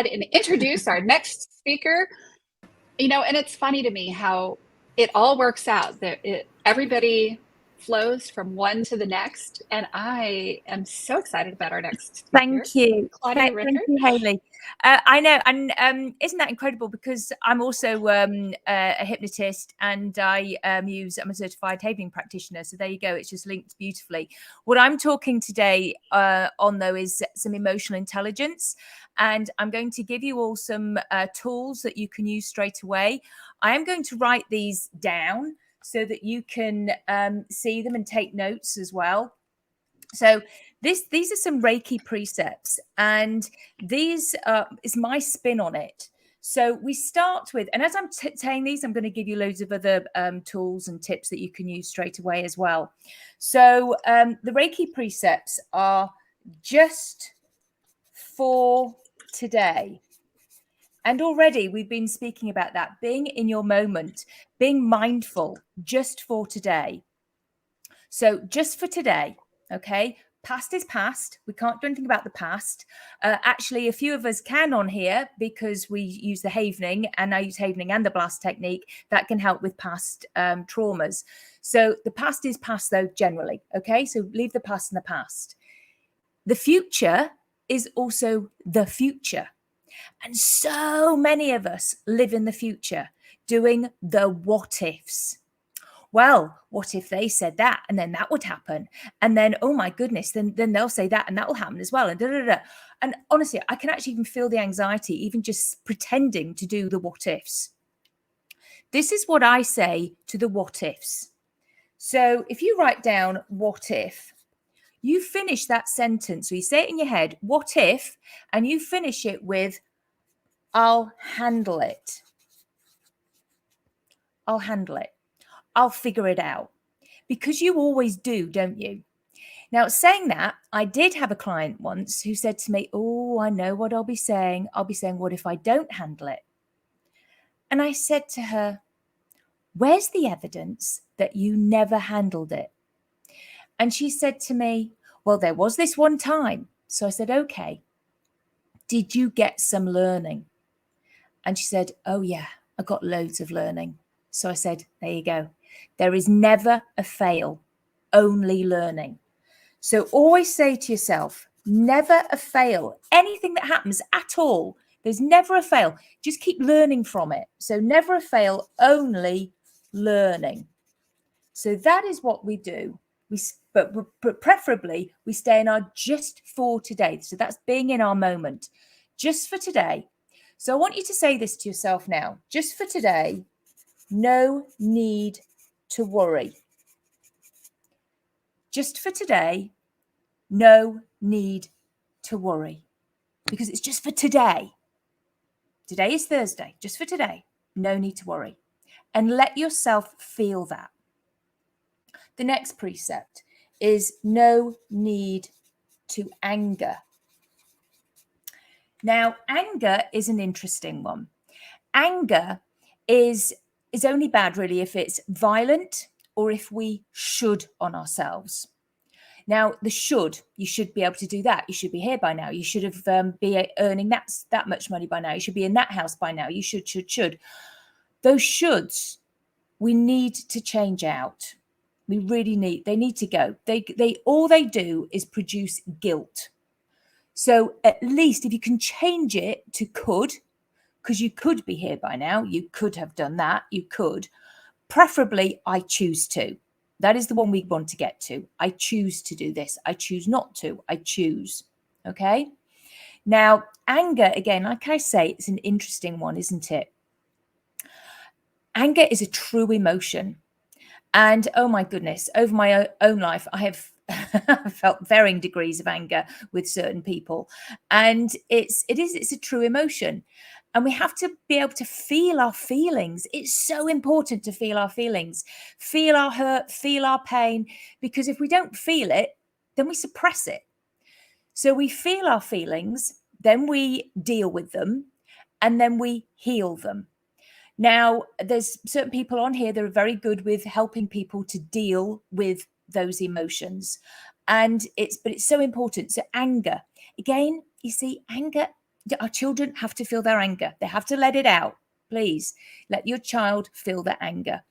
ahead and introduce our next speaker. And it's funny to me how it all works out, that everybody flows from one to the next. And I am so excited about our next speaker. Thank you. Claudia Rickard. Thank you, Hayley. I know, and isn't that incredible? Because I'm also a hypnotist, and I'm a certified havening practitioner. So there you go. It's just linked beautifully. What I'm talking today on, though, is some emotional intelligence, and I'm going to give you all some tools that you can use straight away. I am going to write these down so that you can see them and take notes as well. So these are some Reiki precepts, and these is my spin on it. So we start with, and as I'm saying these, I'm going to give you loads of other tools and tips that you can use straight away as well. So the Reiki precepts are just for today. And already we've been speaking about that, being in your moment, being mindful just for today. So just for today. Okay, past is past. We can't do anything about the past. Actually, a few of us can on here because we use the havening, and I use havening and the blast technique that can help with past traumas. So the past is past, though, generally. Okay, so leave the past in the past. The future is also the future. And so many of us live in the future doing the what ifs. Well, what if they said that, and then that would happen? And then, oh my goodness, then they'll say that, and that will happen as well. And And honestly, I can actually even feel the anxiety, even just pretending to do the what ifs. This is what I say to the what ifs. So if you write down what if, you finish that sentence. So you say it in your head, what if, and you finish it with, I'll handle it. I'll handle it. I'll figure it out, because you always do, don't you? Now, saying that, I did have a client once who said to me, oh, I know what I'll be saying. I'll be saying, what if I don't handle it? And I said to her, where's the evidence that you never handled it? And she said to me, well, there was this one time. So I said, okay, did you get some learning? And she said, oh yeah, I got loads of learning. So I said, there you go. There is never a fail, only learning. So always say to yourself, never a fail. Anything that happens at all, there's never a fail. Just keep learning from it. So never a fail, only learning. So that is what we do. But preferably, we stay in our just for today. So that's being in our moment, just for today. So I want you to say this to yourself now, just for today, no need to worry. Just for today, no need to worry, because it's just for today. Today is Thursday, just for today, no need to worry. And let yourself feel that. The next precept is no need to anger. Now, anger is an interesting one. Anger is only bad, really, if it's violent or if we should on ourselves. Now, the should, you should be able to do that. You should be here by now. You should have be earning that much money by now. You should be in that house by now. You should. Those shoulds, we need to change out. We really need, they need to go. All they do is produce guilt. So at least if you can change it to could, because you could be here by now, you could have done that, you could. Preferably, I choose to. That is the one we want to get to. I choose to do this. I choose not to. I choose. Okay? Now, anger, again, like I say, it's an interesting one, isn't it? Anger is a true emotion. And oh my goodness, over my own life, I have felt varying degrees of anger with certain people. And it's a true emotion. And we have to be able to feel our feelings. It's so important to feel our feelings, feel our hurt, feel our pain, because if we don't feel it, then we suppress it. So we feel our feelings, then we deal with them, and then we heal them. Now, there's certain people on here that are very good with helping people to deal with those emotions. But it's so important. So anger, again, you see, anger, Our children have to feel their anger. They have to let it out. Please let your child feel their anger.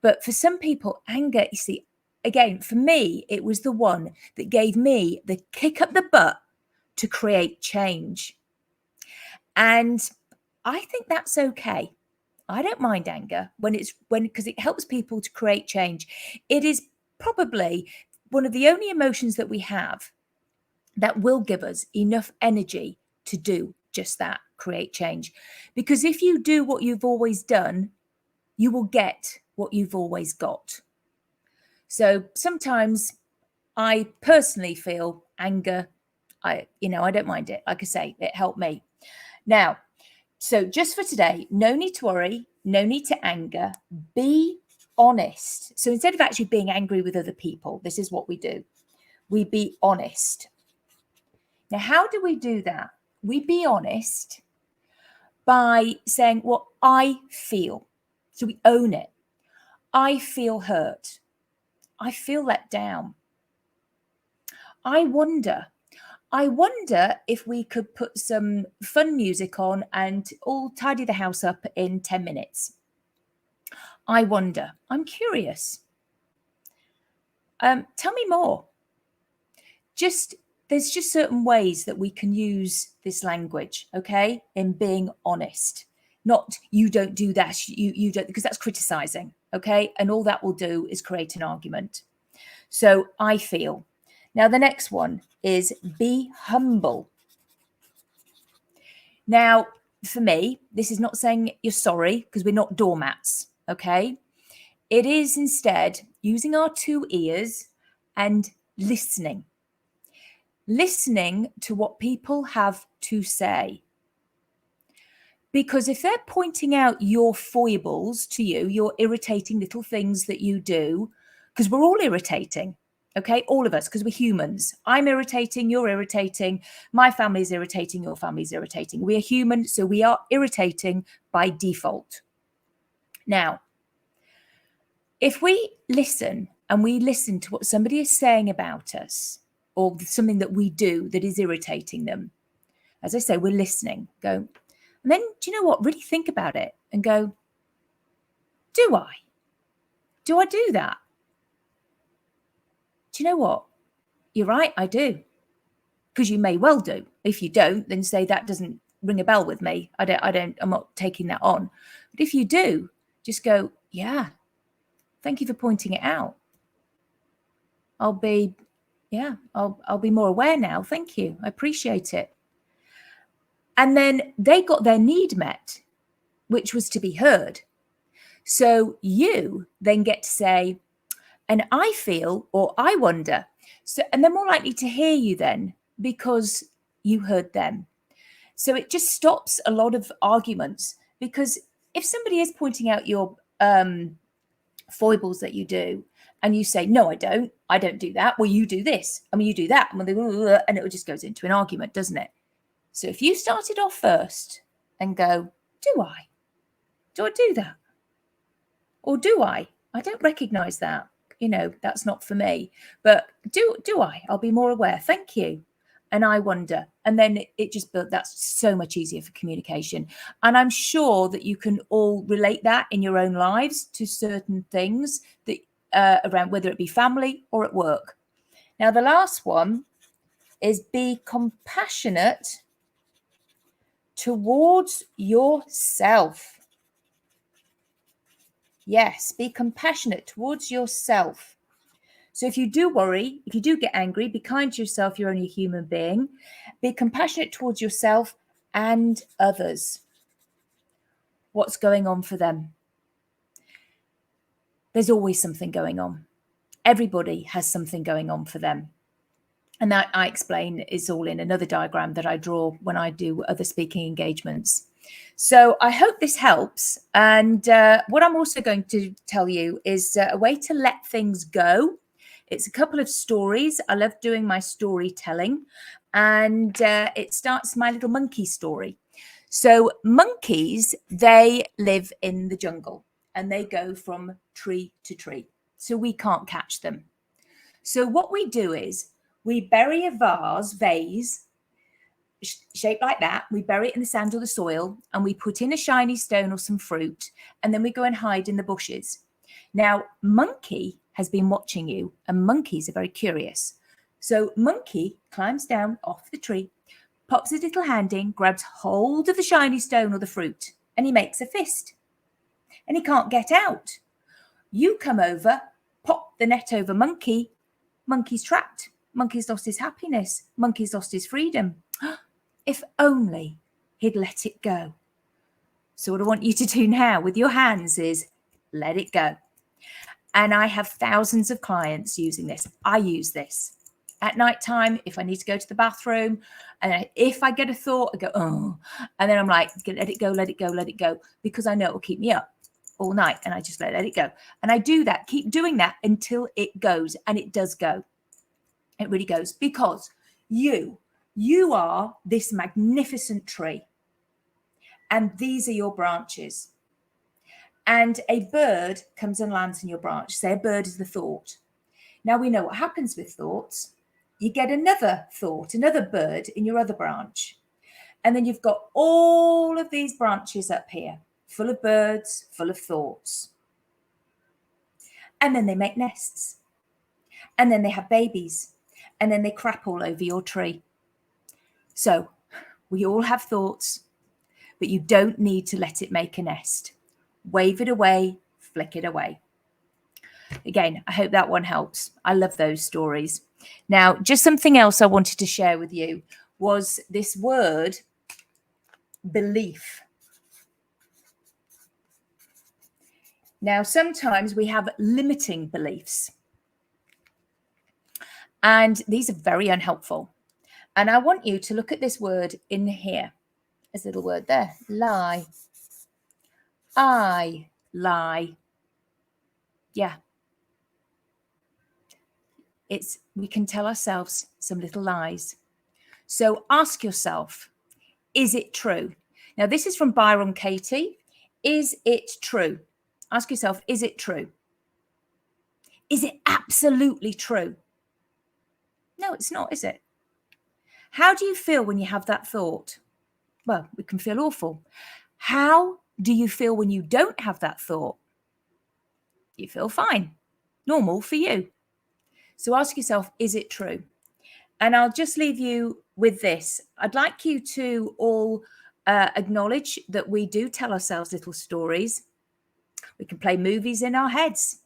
But for some people, anger, you see, again, for me, it was the one that gave me the kick up the butt to create change. And I think that's okay. I don't mind anger because it helps people to create change. It is probably one of the only emotions that we have that will give us enough energy to do just that, create change. Because if you do what you've always done, you will get what you've always got. So sometimes I personally feel anger. I don't mind it. Like I say, it helped me. Now, so just for today, no need to worry, no need to anger, be honest. So instead of actually being angry with other people, this is what we do. We be honest. Now, how do we do that? We be honest by saying what I feel. So we own it. I feel hurt. I feel let down. I wonder if we could put some fun music on and all tidy the house up in 10 minutes. I wonder. I'm curious. Tell me more. There's just certain ways that we can use this language, okay, in being honest. Not you don't do that, you don't, because that's criticizing, okay? And all that will do is create an argument. So I feel. Now, the next one is be humble. Now, for me, this is not saying you're sorry because we're not doormats, okay? It is instead using our two ears and listening. Listening to what people have to say. Because if they're pointing out your foibles to you, your irritating little things that you do, because we're all irritating, okay? All of us, because we're humans. I'm irritating, you're irritating, my family's irritating, your family's irritating. We are human, so we are irritating by default. Now, if we listen and we listen to what somebody is saying about us, or something that we do that is irritating them, as I say, we're listening, go, and then, do you know what? Really think about it and go, do I? Do I do that? Do you know what? You're right, I do. Because you may well do. If you don't, then say that doesn't ring a bell with me. I'm not taking that on. But if you do, just go, yeah, thank you for pointing it out. I'll be more aware now. Thank you. I appreciate it. And then they got their need met, which was to be heard. So you then get to say, and I feel, or I wonder. So, and they're more likely to hear you then because you heard them. So it just stops a lot of arguments, because if somebody is pointing out your foibles that you do, and you say, no, I don't do that. Well, you do this. I mean, you do that. And it just goes into an argument, doesn't it? So if you started off first and go, do I do that? Or do I don't recognize that. That's not for me. But do I? I'll be more aware. Thank you. And I wonder. And then that's so much easier for communication. And I'm sure that you can all relate that in your own lives to certain things that around, whether it be family or at work. Now, the last one is be compassionate towards yourself. Yes, be compassionate towards yourself. So if you do worry, if you do get angry, be kind to yourself. You're only a human being. Be compassionate towards yourself and others. What's going on for them? There's always something going on. Everybody has something going on for them. And that I explain is all in another diagram that I draw when I do other speaking engagements. So I hope this helps. And what I'm also going to tell you is a way to let things go. It's a couple of stories. I love doing my storytelling. And it starts my little monkey story. So monkeys, they live in the jungle and they go from tree to tree. So we can't catch them. So what we do is we bury a vase shaped like that. We bury it in the sand or the soil, and we put in a shiny stone or some fruit, and then we go and hide in the bushes. Now, Monkey has been watching you, and monkeys are very curious. So Monkey climbs down off the tree, pops his little hand in, grabs hold of the shiny stone or the fruit, and he makes a fist. And he can't get out. You come over, pop the net over Monkey. Monkey's trapped. Monkey's lost his happiness. Monkey's lost his freedom. If only he'd let it go. So what I want you to do now with your hands is let it go. And I have thousands of clients using this. I use this at night time if I need to go to the bathroom. And if I get a thought, I go, oh. And then I'm like, let it go, let it go, let it go. Because I know it will keep me up all night. And I just let it go. And I do that, keep doing that until it goes. And it does go. It really goes. Because you are this magnificent tree. And these are your branches. And a bird comes and lands in your branch. Say a bird is the thought. Now we know what happens with thoughts. You get another thought, another bird in your other branch. And then you've got all of these branches up here, full of birds, full of thoughts. And then they make nests. And then they have babies. And then they crap all over your tree. So we all have thoughts, but you don't need to let it make a nest. Wave it away, flick it away. Again, I hope that one helps. I love those stories. Now, just something else I wanted to share with you was this word, belief. Now, sometimes we have limiting beliefs. And these are very unhelpful. And I want you to look at this word in here. This little word there, lie. I lie. Yeah. We can tell ourselves some little lies. So ask yourself, is it true? Now, this is from Byron Katie. Is it true? Ask yourself, is it true? Is it absolutely true? No, it's not, is it? How do you feel when you have that thought? Well, we can feel awful. How do you feel when you don't have that thought? You feel fine, normal for you. So ask yourself, is it true? And I'll just leave you with this. I'd like you to all acknowledge that we do tell ourselves little stories. We can play movies in our heads.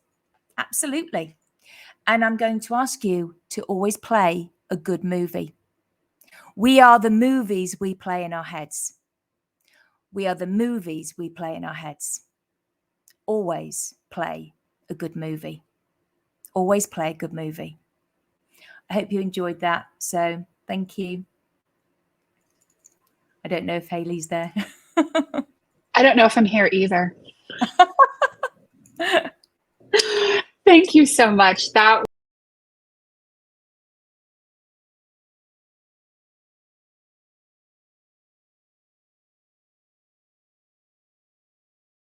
Absolutely. And I'm going to ask you to always play a good movie. We are the movies we play in our heads. We are the movies we play in our heads. Always play a good movie. Always play a good movie. I hope you enjoyed that. So thank you. I don't know if Hayley's there. I don't know if I'm here either. Thank you so much. That